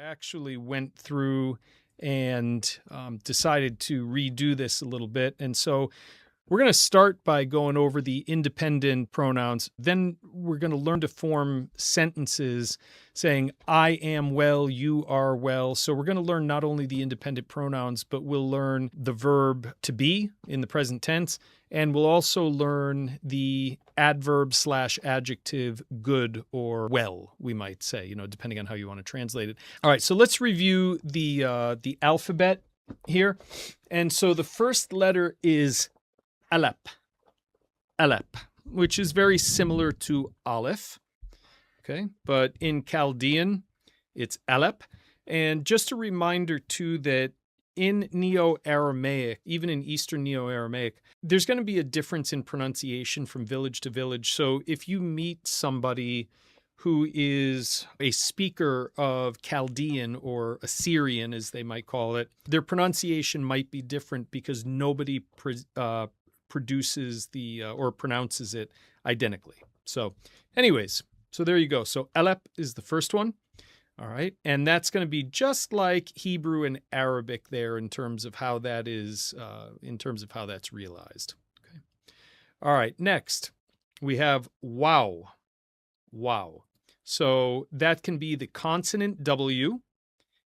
actually went through and decided to redo this a little bit. And so we're going to start by going over the independent pronouns. Then we're going to learn to form sentences saying, I am well, you are well. So we're going to learn not only the independent pronouns, but we'll learn the verb to be in the present tense. And we'll also learn the adverb / adjective good or well, we might say, depending on how you want to translate it. All right, so let's review the alphabet here. And so the first letter is Aleph, which is very similar to Aleph, okay? But in Chaldean, it's Aleph. And just a reminder, too, that in Neo-Aramaic, even in Eastern Neo-Aramaic, there's going to be a difference in pronunciation from village to village. So if you meet somebody who is a speaker of Chaldean or Assyrian, as they might call it, their pronunciation might be different because nobody produces or pronounces it identically. So anyways, so there you go. So Aleph is the first one. All right. And that's going to be just like Hebrew and Arabic there in terms of how that is, in terms of how that's realized. Okay. All right. Next, we have wow. Wow. So that can be the consonant W.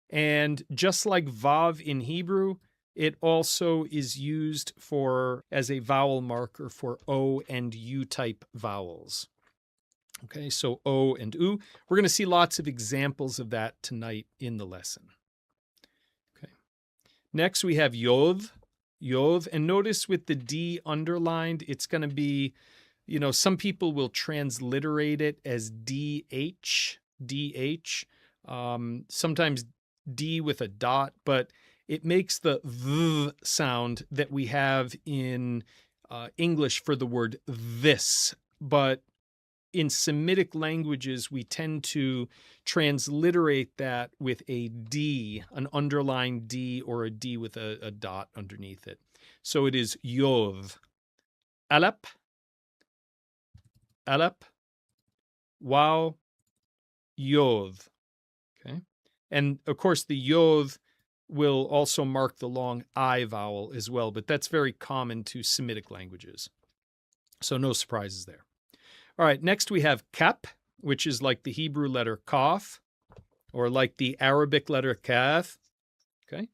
And just like Vav in Hebrew, it also is used as a vowel marker for O and U type vowels. Okay, so O and U. We're going to see lots of examples of that tonight in the lesson. Okay. Next, we have Yod. And notice with the D underlined, it's going to be, some people will transliterate it as DH. Sometimes D with a dot, but it makes the th sound that we have in English for the word this. But in Semitic languages, we tend to transliterate that with a D, an underlined D, or a D with a dot underneath it. So it is Yod. Aleph, wow, Yod. Okay. And of course, the Yod will also mark the long I vowel as well, but that's very common to Semitic languages. So no surprises there. All right, next we have Kap, which is like the Hebrew letter Kaf, or like the Arabic letter Kaf. Okay.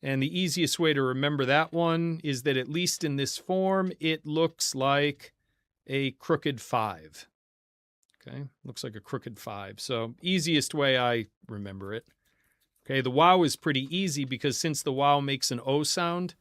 And the easiest way to remember that one is that at least in this form, it looks like a crooked 5. Okay, looks like a crooked 5. So easiest way I remember it. Okay, the wow is pretty easy because since the wow makes an O sound,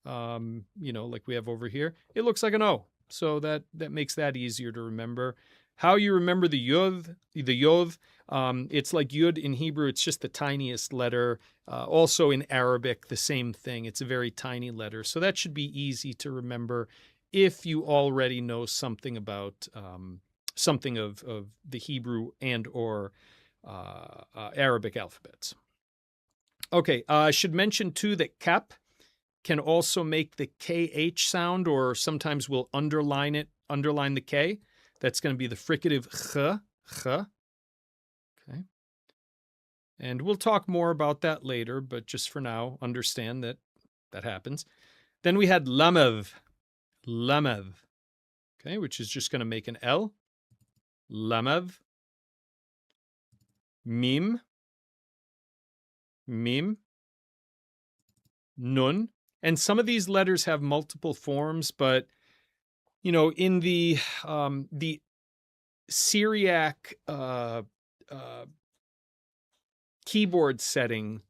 like we have over here, it looks like an O. So that makes that easier to remember. How you remember the Yod, it's like Yud in Hebrew. It's just the tiniest letter. Also in Arabic, the same thing. It's a very tiny letter. So that should be easy to remember if you already know something about something of the Hebrew and or Arabic alphabets. Okay, I should mention too that Kap can also make the KH sound, or sometimes we'll underline the K. That's going to be the fricative ch. Okay. And we'll talk more about that later, but just for now, understand that happens. Then we had lamev, okay, which is just going to make an L. Lamev. Mim. Nun. And some of these letters have multiple forms, but in the Syriac keyboard setting,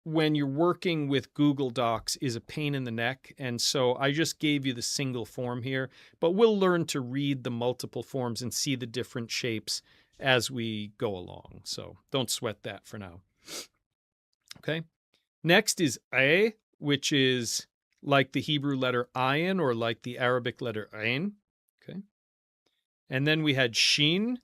when you're working with Google Docs, is a pain in the neck. And so I just gave you the single form here, but we'll learn to read the multiple forms and see the different shapes as we go along. So don't sweat that for now. Okay. Next is A, which is like the Hebrew letter ayin or like the Arabic letter ain. Okay. And then we had shin,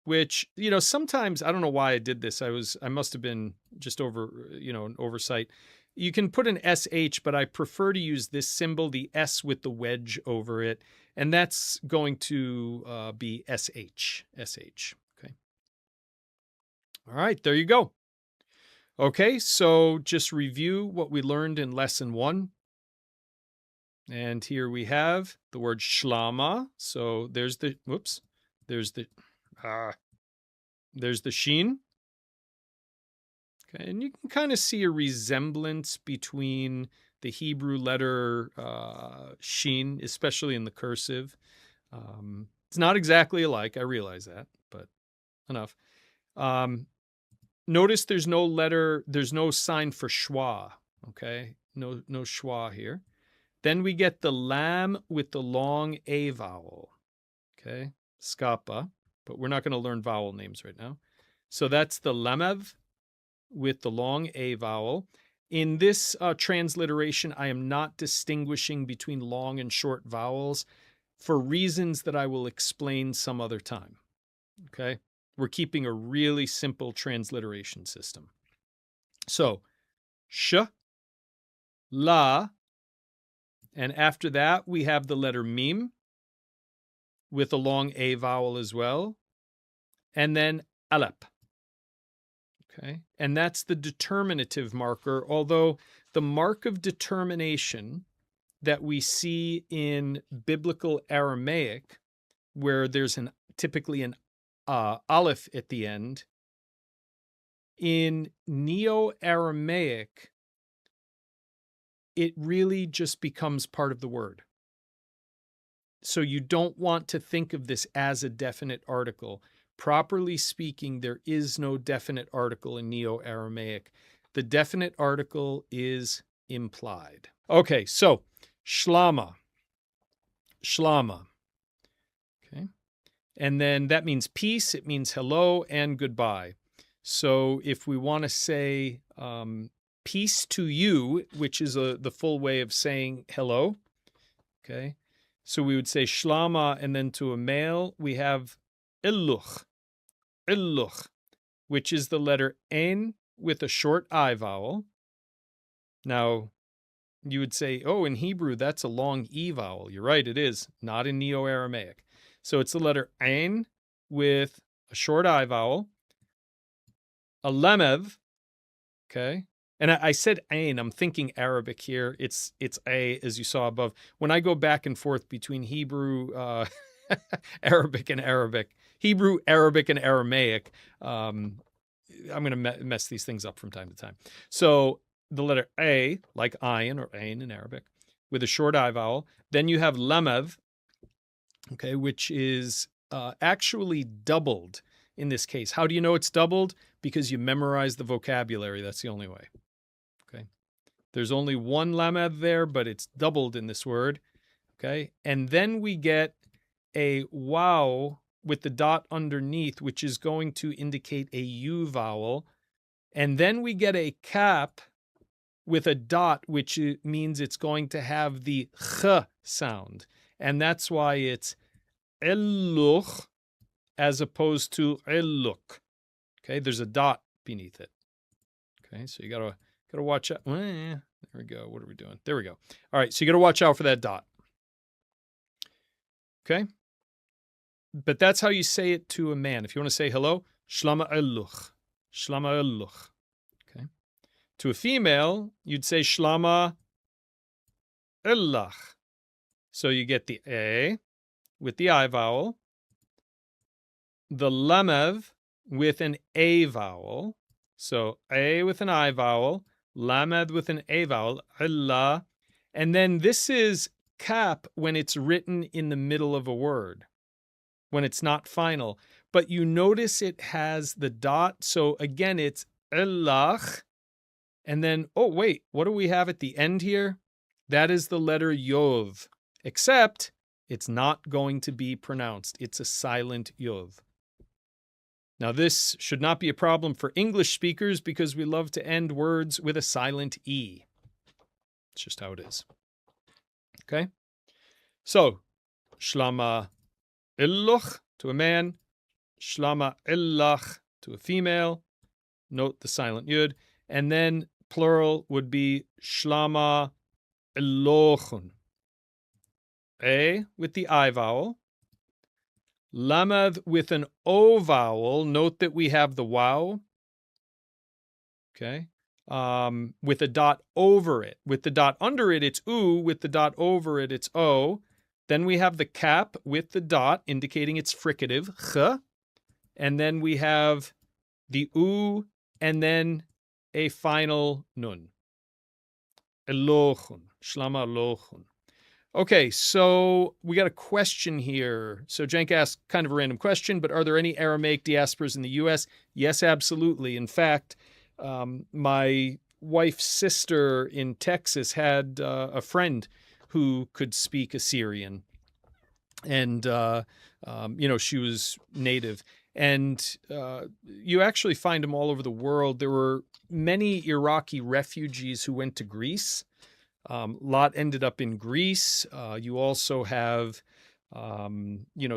which, sometimes, I don't know why I did this. I must have been just an oversight. You can put an SH, but I prefer to use this symbol, the S with the wedge over it. And that's going to be SH. Okay. All right, there you go. Okay, so just review what we learned in lesson 1. And here we have the word shlama. So there's the, there's the sheen. Okay, and you can kind of see a resemblance between the Hebrew letter sheen, especially in the cursive. It's not exactly alike, I realize that, but enough. Notice there's no sign for schwa, okay? No schwa here. Then we get the lam with the long A vowel, okay? Skapa, but we're not going to learn vowel names right now. So that's the lamev with the long A vowel. In this transliteration, I am not distinguishing between long and short vowels for reasons that I will explain some other time, okay? We're keeping a really simple transliteration system. So, sh, la, and after that we have the letter mim with a long A vowel as well, and then alep. Okay, and that's the determinative marker, although the mark of determination that we see in biblical Aramaic, where there's typically an aleph at the end, in Neo-Aramaic, it really just becomes part of the word. So you don't want to think of this as a definite article. Properly speaking, there is no definite article in Neo-Aramaic. The definite article is implied. Okay, so shlama. Shlama. Okay. And then that means peace, it means hello and goodbye. So if we want to say peace to you, which is the full way of saying hello, okay? So we would say shlama, and then to a male, we have illuch, which is the letter N with a short I vowel. Now, you would say, oh, in Hebrew, that's a long E vowel. You're right, it is. Not in Neo-Aramaic. So it's the letter N with a short I vowel, a lemev, okay? And I said ain, I'm thinking Arabic here. It's a, as you saw above. When I go back and forth between Hebrew, Arabic and Arabic, Hebrew, Arabic, and Aramaic, I'm going to mess these things up from time to time. So the letter A, like ayin or ain in Arabic, with a short I vowel. Then you have lamev, okay, which is actually doubled in this case. How do you know it's doubled? Because you memorize the vocabulary. That's the only way. Okay. There's only one lamev there, but it's doubled in this word. Okay. And then we get a wow with the dot underneath, which is going to indicate a U vowel. And then we get a cap with a dot, which means it's going to have the ch sound. And that's why it's elluch as opposed to elluk. Okay, there's a dot beneath it. Okay, so you gotta watch out. There we go. What are we doing? There we go. All right, so you gotta watch out for that dot. Okay, but that's how you say it to a man. If you want to say hello, shlama elluch, shlama elluch. Okay, to a female, you'd say shlama ellach. So you get the a with the I vowel, the lamev with an A vowel. So A with an I vowel, lamed with an A vowel, Allah. And then this is cap when it's written in the middle of a word, when it's not final. But you notice it has the dot. So again, it's Allah. And then, oh, wait, what do we have at the end here? That is the letter Yod, except it's not going to be pronounced. It's a silent Yod. Now, this should not be a problem for English speakers because we love to end words with a silent E. It's just how it is. Okay? So, shlama illuch to a man, shlama illach to a female. Note the silent yud. And then plural would be shlama illochun. A with the I vowel. Lamed with an O vowel. Note that we have the wow. Okay. With a dot over it. With the dot under it, it's U. With the dot over it, it's O. Then we have the cap with the dot indicating it's fricative, ch. And then we have the U and then a final nun. Elochun, shlama elochun. Okay, so we got a question here. So Jenk asked kind of a random question, but are there any Aramaic diasporas in the U.S.? Yes, absolutely. In fact, my wife's sister in Texas had a friend who could speak Assyrian. And, she was native. And you actually find them all over the world. There were many Iraqi refugees who went to Greece. A lot ended up in Greece. You also have,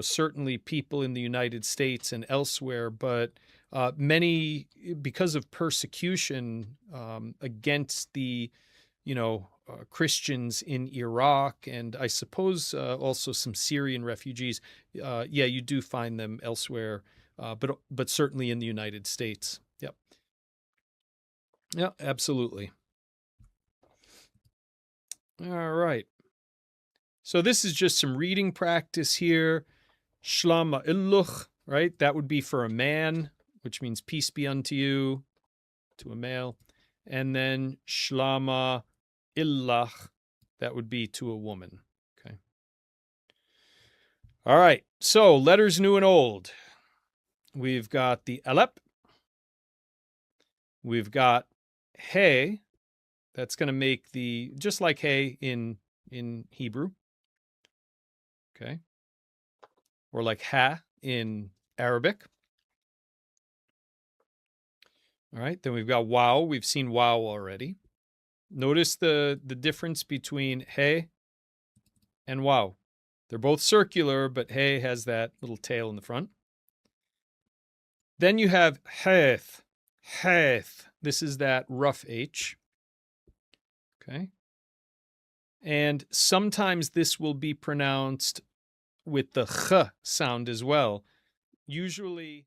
certainly people in the United States and elsewhere, but many, because of persecution against the, Christians in Iraq, and I suppose also some Syrian refugees. You do find them elsewhere, but certainly in the United States. Yep. Yeah, absolutely. All right. So this is just some reading practice here. Shlama illuch, right? That would be for a man, which means peace be unto you, to a male. And then shlama illach, that would be to a woman. Okay. All right. So letters new and old. We've got the Aleph. We've got He. That's going to make the, just like He in Hebrew. Okay. Or like Ha in Arabic. All right. Then we've got Wow. We've seen Wow already. Notice the difference between He and Wow. They're both circular, but He has that little tail in the front. Then you have Heth. Heth. This is that rough H. Okay. And sometimes this will be pronounced with the ch sound as well. Usually